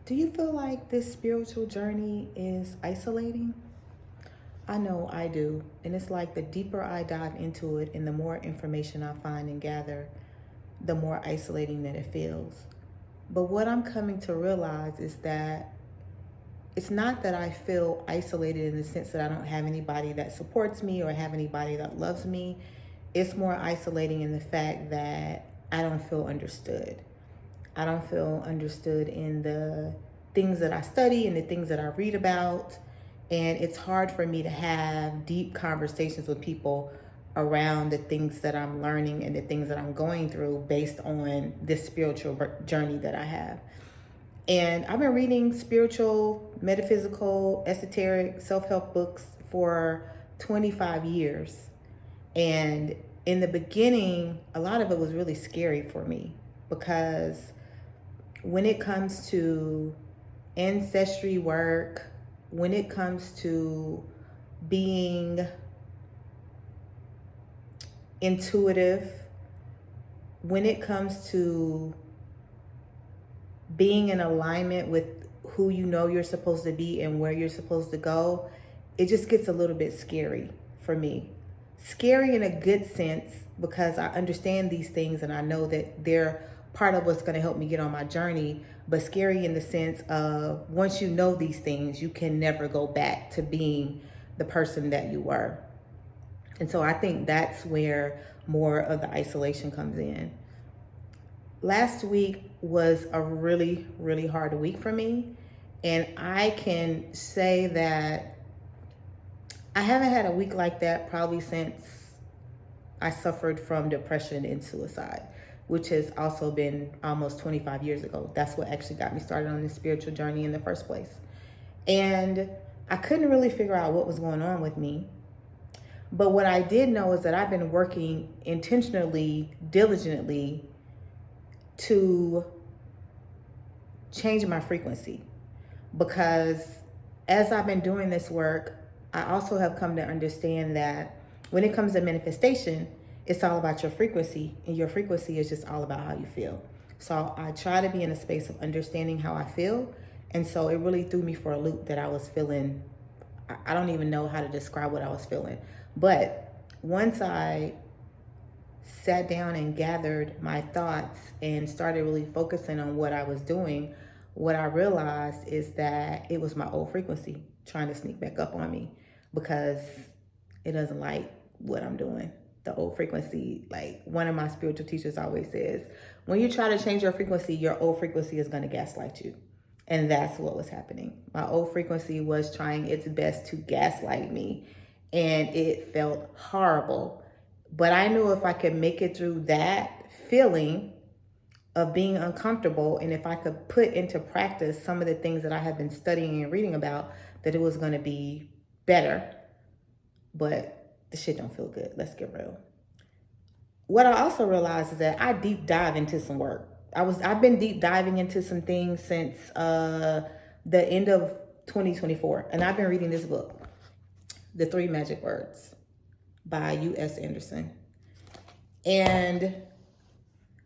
Do you feel like this spiritual journey is isolating? I know I do. And it's like the deeper I dive into it and the more information I find and gather, the more isolating that it feels. But what I'm coming to realize is that it's not that I feel isolated in the sense that I don't have anybody that supports me or have anybody that loves me. It's more isolating in the fact that I don't feel understood. I don't feel understood in the things that I study and the things that I read about. And it's hard for me to have deep conversations with people around the things that I'm learning and the things that I'm going through based on this spiritual journey that I have. And I've been reading spiritual, metaphysical, esoteric, self-help books for 25 years. And in the beginning, a lot of it was really scary for me because when it comes to ancestry work, when it comes to being intuitive, when it comes to being in alignment with who you know you're supposed to be and where you're supposed to go, it just gets a little bit scary for me. Scary in a good sense because I understand these things and I know that they're part of what's going to help me get on my journey, but scary in the sense of once you know these things, you can never go back to being the person that you were. And so I think that's where more of the isolation comes in. Last week was a really, really hard week for me. And I can say that I haven't had a week like that probably since I suffered from depression and suicide, which has also been almost 25 years ago. That's what actually got me started on this spiritual journey in the first place. And I couldn't really figure out what was going on with me. But what I did know is that I've been working intentionally, diligently to change my frequency, because as I've been doing this work, I also have come to understand that when it comes to manifestation, it's all about your frequency, and your frequency is just all about how you feel. So I try to be in a space of understanding how I feel. And so it really threw me for a loop that I was feeling. I don't even know how to describe what I was feeling. But once I sat down and gathered my thoughts and started really focusing on what I was doing, what I realized is that it was my old frequency trying to sneak back up on me because it doesn't like what I'm doing. The old frequency, like one of my spiritual teachers always says, when you try to change your frequency, your old frequency is going to gaslight you. And that's what was happening. My old frequency was trying its best to gaslight me, and it felt horrible. But I knew if I could make it through that feeling of being uncomfortable, and if I could put into practice some of the things that I have been studying and reading about, that it was going to be better. But the shit don't feel good. Let's get real. What I also realized is that I deep dive into some work. I've been deep diving into some things since the end of 2024, and I've been reading this book, The Three Magic Words by U.S. Anderson. And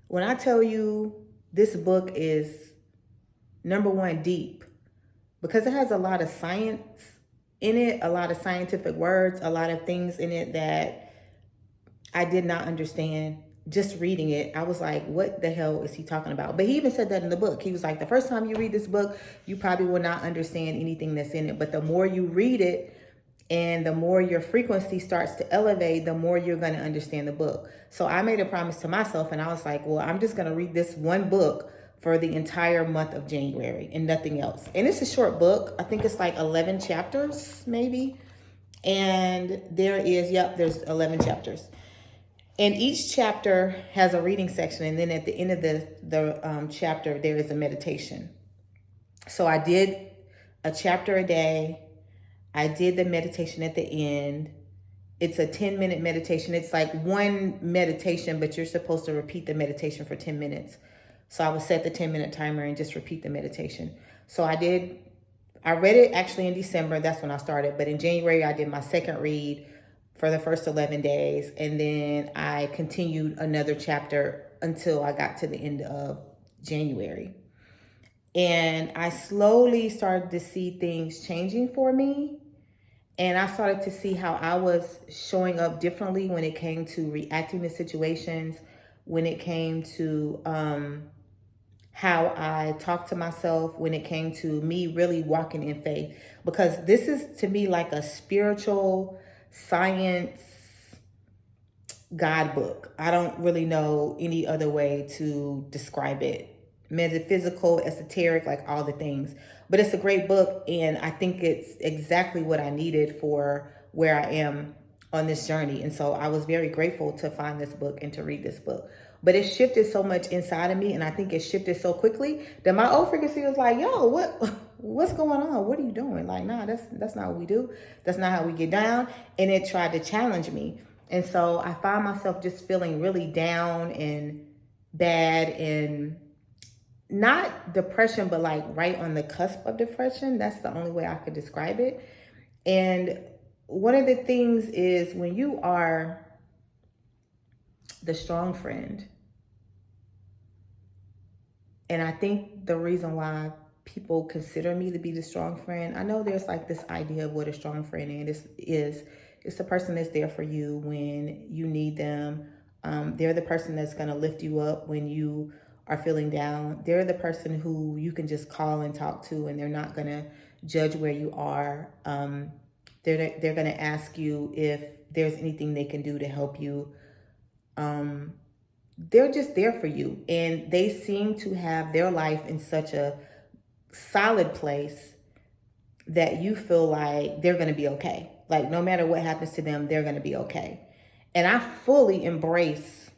when I tell you this book is number one deep, because it has a lot of science in it, a lot of scientific words, a lot of things in it that I did not understand. Just reading it, I was like, what the hell is he talking about? But he even said that in the book. He was like, the first time you read this book, you probably will not understand anything that's in it. But the more you read it and the more your frequency starts to elevate, the more you're going to understand the book. So I made a promise to myself, and I was like, well, I'm just going to read this one book for the entire month of January and nothing else. And it's a short book. I think it's like 11 chapters, maybe. And there's 11 chapters. And each chapter has a reading section, and then at the end of the chapter, there is a meditation. So I did a chapter a day. I did the meditation at the end. It's a 10-minute meditation. It's like one meditation, but you're supposed to repeat the meditation for 10 minutes. So I would set the 10-minute timer and just repeat the meditation. So I read it actually in December. That's when I started. But in January, I did my second read for the first 11 days. And then I continued another chapter until I got to the end of January. And I slowly started to see things changing for me. And I started to see how I was showing up differently when it came to reacting to situations, when it came to how I talked to myself, when it came to me really walking in faith. Because this is to me like a spiritual science God book. I don't really know any other way to describe it. Metaphysical, esoteric, like all the things. But it's a great book, and I think it's exactly what I needed for where I am on this journey. And so I was very grateful to find this book and to read this book. But it shifted so much inside of me, and I think it shifted so quickly that my old frequency was like, "Yo, what's going on? What are you doing?" Like, nah, that's not what we do. That's not how we get down. And it tried to challenge me. And so I find myself just feeling really down and bad, and not depression, but like right on the cusp of depression. That's the only way I could describe it. And one of the things is when you are the strong friend, and I think the reason why people consider me to be the strong friend, I know there's like this idea of what a strong friend is. It's the person that's there for you when you need them. They're the person that's going to lift you up when you are feeling down. They're the person who you can just call and talk to, and they're not going to judge where you are. They're going to ask you if there's anything they can do to help you. They're just there for you, and they seem to have their life in such a solid place that you feel like they're going to be okay. Like no matter what happens to them, they're going to be okay. And I fully embrace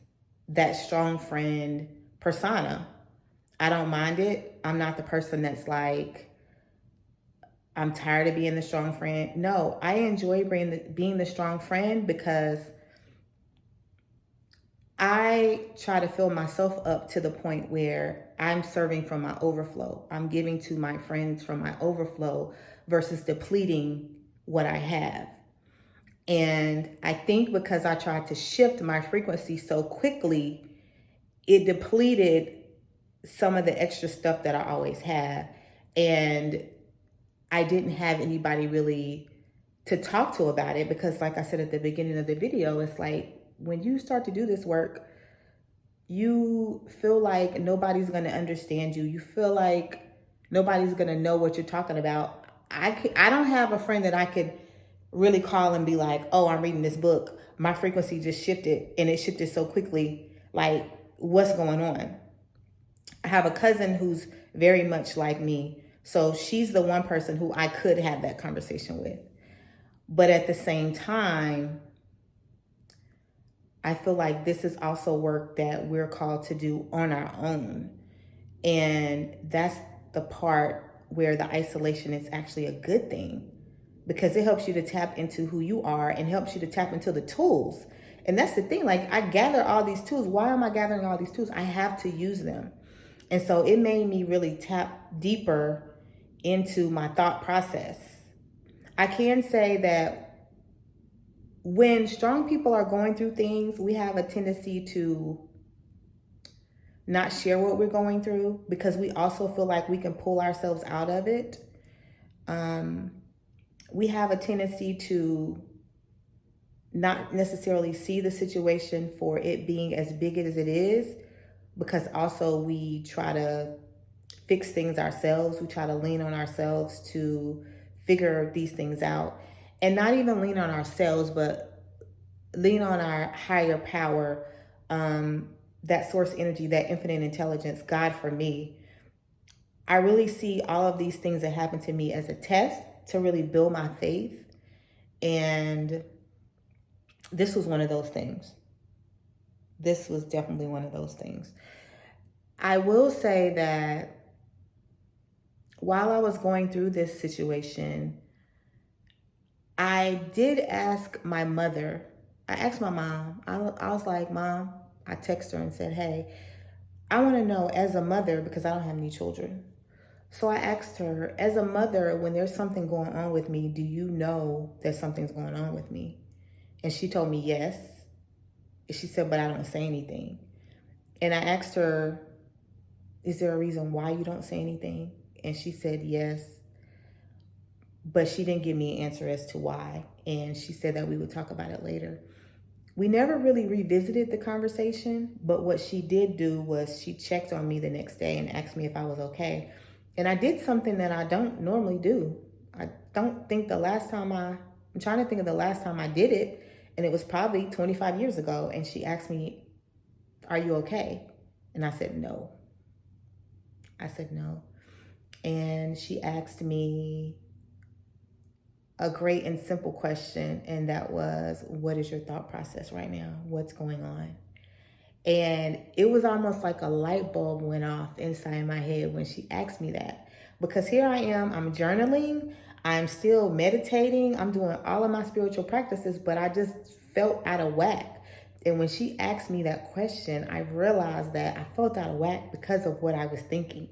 that strong friend persona. I don't mind it. I'm not the person that's like, I'm tired of being the strong friend. No, I enjoy being the strong friend because I try to fill myself up to the point where I'm serving from my overflow. I'm giving to my friends from my overflow versus depleting what I have. And I think because I tried to shift my frequency so quickly, it depleted some of the extra stuff that I always have. And I didn't have anybody really to talk to about it because, like I said at the beginning of the video, it's like when you start to do this work, you feel like nobody's going to understand you. You feel like nobody's going to know what you're talking about. I don't have a friend that I could really call and be like, oh, I'm reading this book. My frequency just shifted, and it shifted so quickly. Like, what's going on? I have a cousin who's very much like me. So she's the one person who I could have that conversation with. But at the same time, I feel like this is also work that we're called to do on our own. And that's the part where the isolation is actually a good thing because it helps you to tap into who you are and helps you to tap into the tools. And that's the thing, like I gather all these tools. Why am I gathering all these tools? I have to use them. And so it made me really tap deeper into my thought process. I can say that when strong people are going through things, we have a tendency to not share what we're going through because we also feel like we can pull ourselves out of it. We have a tendency to not necessarily see the situation for it being as big as it is because also we try to fix things ourselves. We try to lean on ourselves to figure these things out, and not even lean on ourselves, but lean on our higher power, that source energy, that infinite intelligence, God for me. I really see all of these things that happen to me as a test to really build my faith. And this was one of those things. This was definitely one of those things. I will say that while I was going through this situation, I did ask my mother. I asked my mom. I was like, Mom, I texted her and said, hey, I want to know as a mother, because I don't have any children. So I asked her, as a mother, when there's something going on with me, do you know that something's going on with me? And she told me yes. She said, but I don't say anything. And I asked her, is there a reason why you don't say anything? And she said yes, but she didn't give me an answer as to why. And she said that we would talk about it later. We never really revisited the conversation, but what she did do was she checked on me the next day and asked me if I was okay. And I did something that I don't normally do. I don't think I'm trying to think of the last time I did it, and it was probably 25 years ago. And she asked me, "Are you okay?" And I said, "No." I said, "No." And she asked me a great and simple question, and that was, "What is your thought process right now? What's going on?" And it was almost like a light bulb went off inside my head when she asked me that. Because here I am, I'm journaling, I'm still meditating, I'm doing all of my spiritual practices, but I just felt out of whack. And when she asked me that question, I realized that I felt out of whack because of what I was thinking.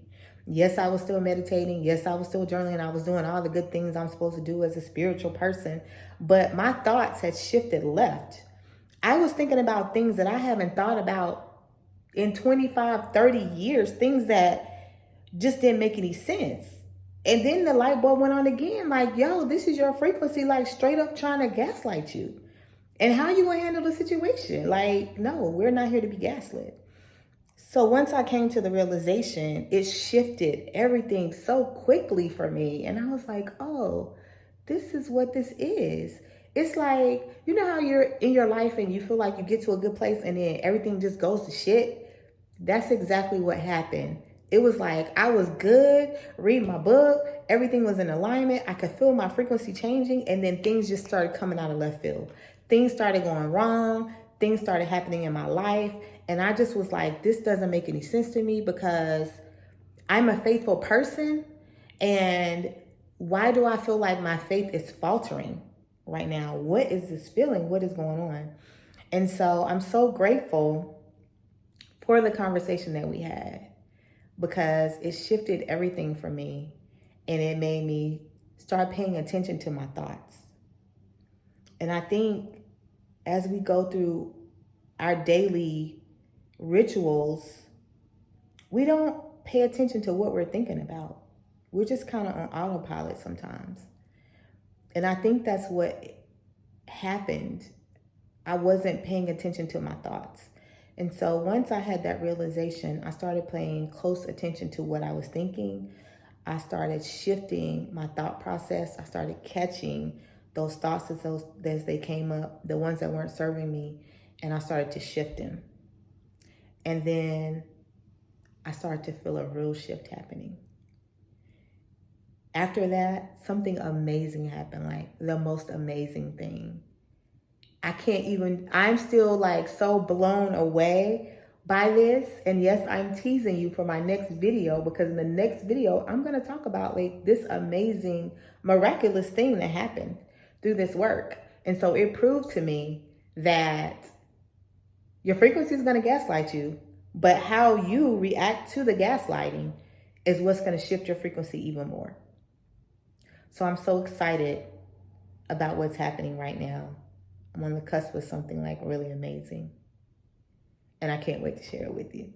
Yes, I was still meditating. Yes, I was still journaling. I was doing all the good things I'm supposed to do as a spiritual person. But my thoughts had shifted left. I was thinking about things that I haven't thought about in 25, 30 years, things that just didn't make any sense. And then the light bulb went on again, like, yo, this is your frequency, like straight up trying to gaslight you. And how you gonna handle the situation? Like, no, we're not here to be gaslit. So once I came to the realization, it shifted everything so quickly for me. And I was like, oh, this is what this is. It's like, you know how you're in your life and you feel like you get to a good place and then everything just goes to shit? That's exactly what happened. It was like I was good, reading my book, everything was in alignment. I could feel my frequency changing, and then things just started coming out of left field. Things started going wrong, things started happening in my life, and I just was like, this doesn't make any sense to me because I'm a faithful person, and why do I feel like my faith is faltering right now? What is this feeling? What is going on? And so I'm so grateful for the conversation that we had because it shifted everything for me and it made me start paying attention to my thoughts. And I think as we go through our daily rituals, we don't pay attention to what we're thinking about. We're just kind of on autopilot sometimes. And I think that's what happened. I wasn't paying attention to my thoughts. And so once I had that realization, I started paying close attention to what I was thinking. I started shifting my thought process. I started catching those thoughts as they came up, the ones that weren't serving me, and I started to shift them. And then I started to feel a real shift happening. After that, something amazing happened, like the most amazing thing. I'm still like so blown away by this. And yes, I'm teasing you for my next video because in the next video, I'm going to talk about like this amazing, miraculous thing that happened through this work. And so it proved to me that your frequency is going to gaslight you, but how you react to the gaslighting is what's going to shift your frequency even more. So I'm so excited about what's happening right now. I'm on the cusp of something like really amazing. And I can't wait to share it with you.